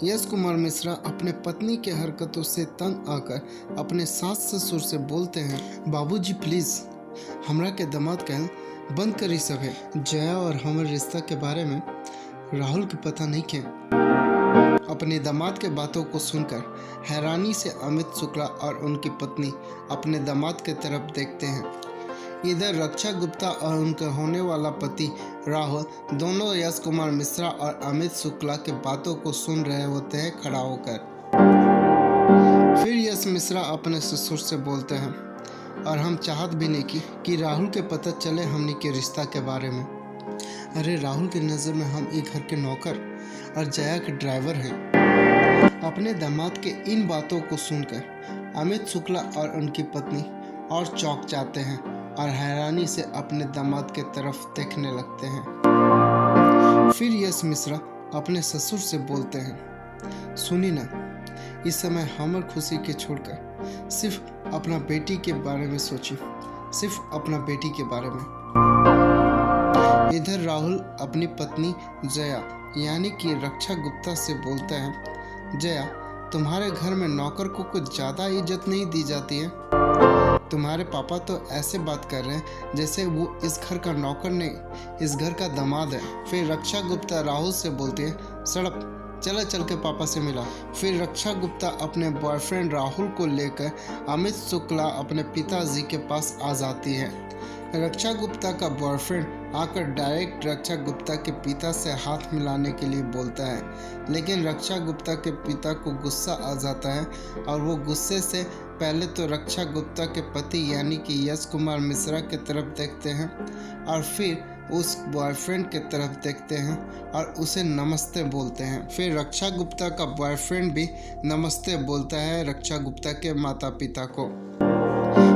यश कुमार मिश्रा अपने पत्नी के हरकतों से तंग आकर अपने सास ससुर से बोलते हैं, बाबूजी प्लीज हमरा के दामाद कहल बंद करी सके। जया और हमारे रिश्ता के बारे में राहुल के पता नहीं के। अपने दामाद के बातों को सुनकर हैरानी से अमित शुक्ला और उनकी पत्नी अपने दामाद के तरफ देखते हैं। इधर रक्षा गुप्ता और उनका होने वाला पति राहुल दोनों यश कुमार मिश्रा और अमित शुक्ला के बातों को सुन रहे होते हैं खड़ा होकर। फिर यश मिश्रा अपने ससुर से बोलते हैं, और हम चाहत भी नहीं कि राहुल के पता चले हमने के रिश्ता के बारे में। अरे राहुल की नज़र में हम एक घर के नौकर और जया के ड्राइवर हैं। अपने दामाद के इन बातों को सुनकर अमित शुक्ला और उनकी पत्नी और चौंक जाते हैं और हैरानी से अपने दामाद के तरफ देखने लगते हैं। फिर यश मिश्रा अपने ससुर से बोलते हैं, सुनी ना, इस समय हमर खुशी के छोड़कर सिर्फ अपना बेटी के बारे में सोची, सिर्फ अपना बेटी के बारे में। इधर राहुल अपनी पत्नी जया यानी कि रक्षा गुप्ता से बोलता है, जया तुम्हारे घर में नौकर को कुछ ज़्यादा इज्जत नहीं दी जाती है। तुम्हारे पापा तो ऐसे बात कर रहे हैं जैसे वो इस घर का नौकर नहीं, इस घर का दामाद है। फिर रक्षा गुप्ता राहुल से बोलती है, सड़प चल के पापा से मिला। फिर रक्षा गुप्ता अपने बॉयफ्रेंड राहुल को लेकर अमित शुक्ला अपने पिताजी के पास आ जाती है। रक्षा गुप्ता का बॉयफ्रेंड आकर डायरेक्ट रक्षा गुप्ता के पिता से हाथ मिलाने के लिए बोलता है, लेकिन रक्षा गुप्ता के पिता को गुस्सा आ जाता है और वो गुस्से से पहले तो रक्षा गुप्ता के पति यानी कि यश कुमार मिश्रा की तरफ देखते हैं और फिर उस बॉयफ्रेंड की तरफ देखते हैं और उसे नमस्ते बोलते हैं। फिर रक्षा गुप्ता का बॉयफ्रेंड भी नमस्ते बोलता है रक्षा गुप्ता के माता पिता को।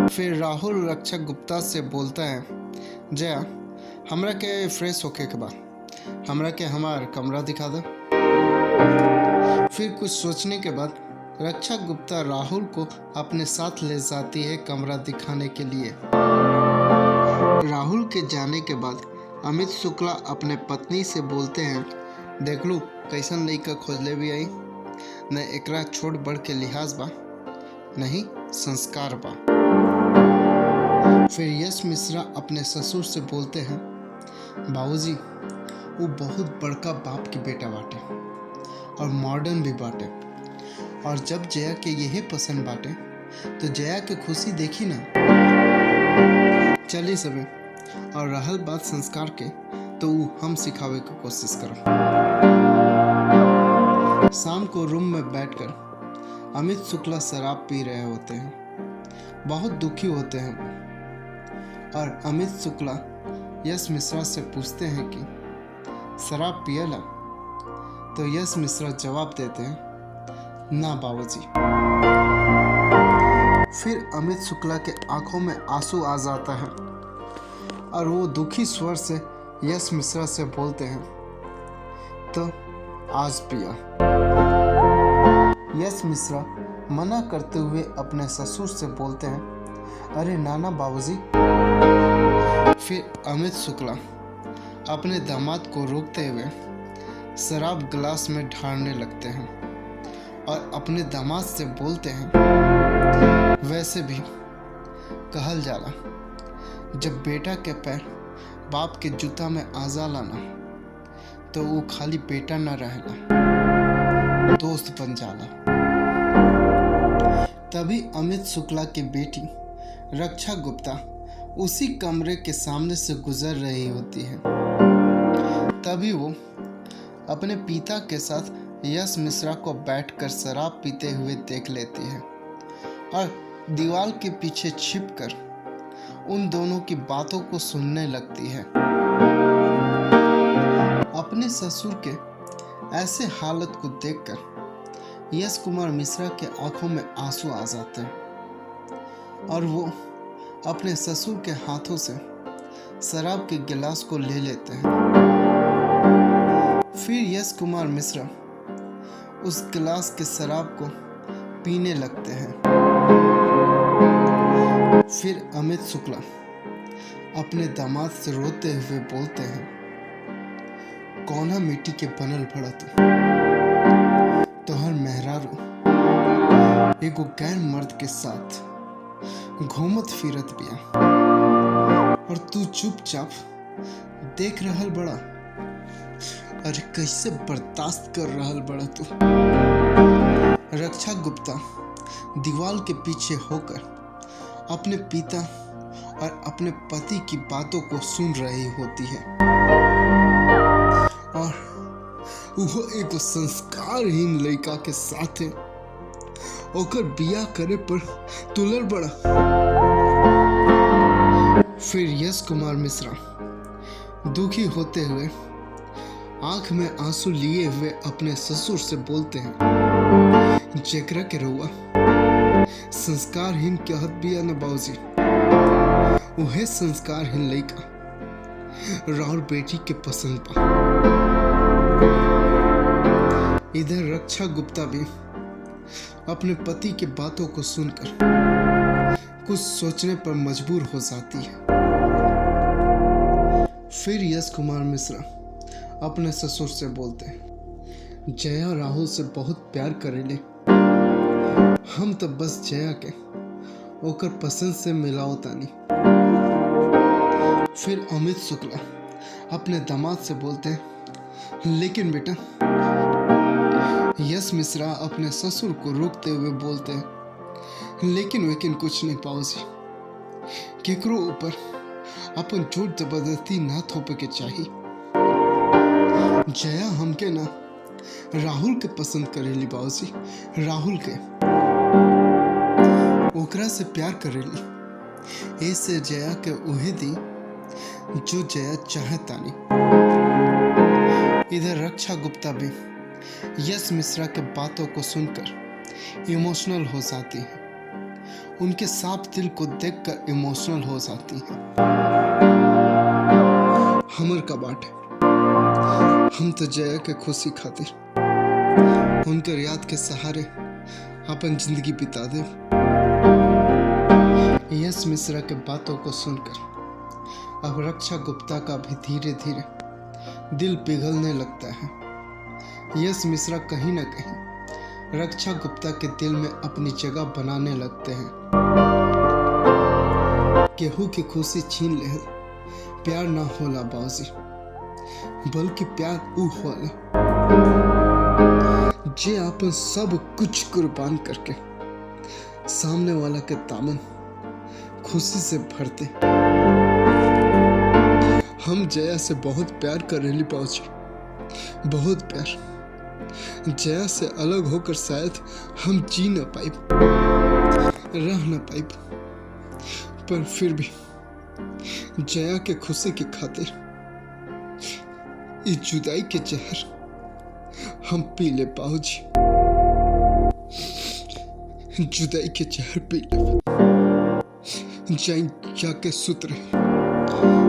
फिर राहुल रक्षा गुप्ता से बोलता है, जया हमरा के फ्रेश होके के बाद हमरा के हमार कमरा दिखा दे। फिर कुछ सोचने के बाद रक्षा गुप्ता राहुल को अपने साथ ले जाती है कमरा दिखाने के लिए। राहुल के जाने के बाद अमित शुक्ला अपने पत्नी से बोलते हैं, देख लू कैसन लड़का खोजले भी आई, न एकरा छोट बड़ के लिहाज बा नहीं संस्कार बा। फिर यश मिश्रा अपने ससुर से बोलते हैं, बाबूजी वो बहुत बड़का बाप की बेटा बाटे और मॉडर्न भी बाटे, और जब जया के यही पसंद बाटे तो जया के खुशी देखी ना। चलिए सबे, और रहल बात संस्कार के तो वो हम सिखावे की कोशिश करो। शाम को रूम में बैठकर अमित शुक्ला शराब पी रहे होते हैं, बहुत दुखी होते हैं वो। और अमित शुक्ला यश मिश्रा से पूछते हैं कि शराब पियला, तो यश मिश्रा जवाब देते हैं, ना बाबूजी। फिर अमित शुक्ला के आंखों में आंसू आ जाता है और वो दुखी स्वर से यश मिश्रा से बोलते हैं, तो आज पिया। यश मिश्रा मना करते हुए अपने ससुर से बोलते हैं, अरे नाना बाबूजी। फिर अमित शुक्ला अपने दामाद को रोकते हुए शराब गिलास में ढारने लगते हैं और अपने दामाद से बोलते हैं, वैसे भी कहल जाला जब बेटा के पैर बाप के जूता में आ जाला ना, तो वो खाली बेटा न रहेला, दोस्त बन जाला। तभी अमित शुक्ला की बेटी रक्षा गुप्ता उसी कमरे के सामने से गुजर रही होती है। तभी वो अपने पिता के साथ यश मिश्रा को बैठकर शराब पीते हुए देख लेती है और दीवार के पीछे छिपकर उन दोनों की बातों को सुनने लगती है। अपने ससुर के ऐसे हालत को देखकर यश कुमार मिश्रा के आंखों में आंसू आ जाते हैं और वो अपने ससुर के हाथों से शराब के गिलास को ले लेते हैं। फिर यश कुमार मिश्रा उस गिलास के शराब को पीने लगते हैं। फिर अमित शुक्ला अपने दामाद से रोते हुए बोलते हैं, कौना मिट्टी के बनल पड़ा एगो गैर मर्द के साथ घूमत फिरत बिया और तू चुपचाप देख रहल बड़ा। अरे कैसे बर्दाश्त कर रहल बड़ा तू। रक्षा गुप्ता दीवार के पीछे होकर अपने पिता और अपने पति की बातों को सुन रही होती है और वो एक संस्कारहीन लड़का के साथ है ओकर बिया करे पर तुलर बड़ा। फिर यश कुमार मिश्रा दुखी होते हुए आंख में आंसू लिए हुए अपने ससुर से बोलते हैं, जेकरा के रउआ संस्कारहीन कहत बिया न बाबूजी, उहे संस्कारहीन लइका राउर बेटी के पसंद बा। इधर रक्षा गुप्ता भी अपने पति के बातों को सुनकर कुछ सोचने पर मजबूर हो जाती है। फिर यश कुमार मिश्रा अपने ससुर से बोलते हैं, जया राहुल से बहुत प्यार करेले, हम तो बस जया के ओकर पसंद से मिलाओ तानी। फिर अमित शुक्ला अपने दामाद से बोलते हैं, लेकिन बेटा। यश मिश्रा अपने ससुर को रोकते हुए बोलते हैं, लेकिन कुछ नहीं पाओजी, केकरो ऊपर अपन जोर जबरदस्ती ना थोपे के चाहिए। जया हमके ना राहुल के पसंद करेली बाबूजी, राहुल के ओकरा से प्यार करेली, ऐसे जया के उहे दी जो जया चाहतानी। इधर रक्षा गुप्ता भी यश मिश्रा के बातों को सुनकर इमोशनल हो जाती है, उनके साफ दिल को देखकर इमोशनल हो जाती है। हमर का बाट है, हम तो जया के खुशी खातिर उनकर याद के सहारे अपन जिंदगी बिता दे। यश मिश्रा के बातों को सुनकर अब रक्षा गुप्ता का भी धीरे धीरे दिल पिघलने लगता है। यश मिश्रा कहीं न कहीं रक्षा गुप्ता के दिल में अपनी जगह बनाने लगते हैं। केहू की खुशी छीन ले प्यार ना होला बाबूजी, बल्कि प्यार ऊ होला जे अपन सब कुछ कुर्बान करके सामने वाला के दामन खुशी से भरते। हम जया से बहुत प्यार कर रही बाबूजी, बहुत प्यार। जया से अलग होकर शायद हम जी न पाइब, रह न पाइब, पर फिर भी जया के खुशी की खातिर इस जुदाई के जहर हम पी ले बाबूजी, जुदाई के जहर पी ले, जाके सुत रहे।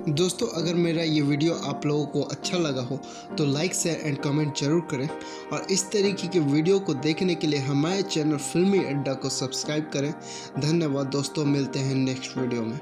दोस्तों, अगर मेरा ये वीडियो आप लोगों को अच्छा लगा हो तो लाइक शेयर एंड कमेंट जरूर करें और इस तरीके के वीडियो को देखने के लिए हमारे चैनल फिल्मी अड्डा को सब्सक्राइब करें। धन्यवाद दोस्तों, मिलते हैं नेक्स्ट वीडियो में।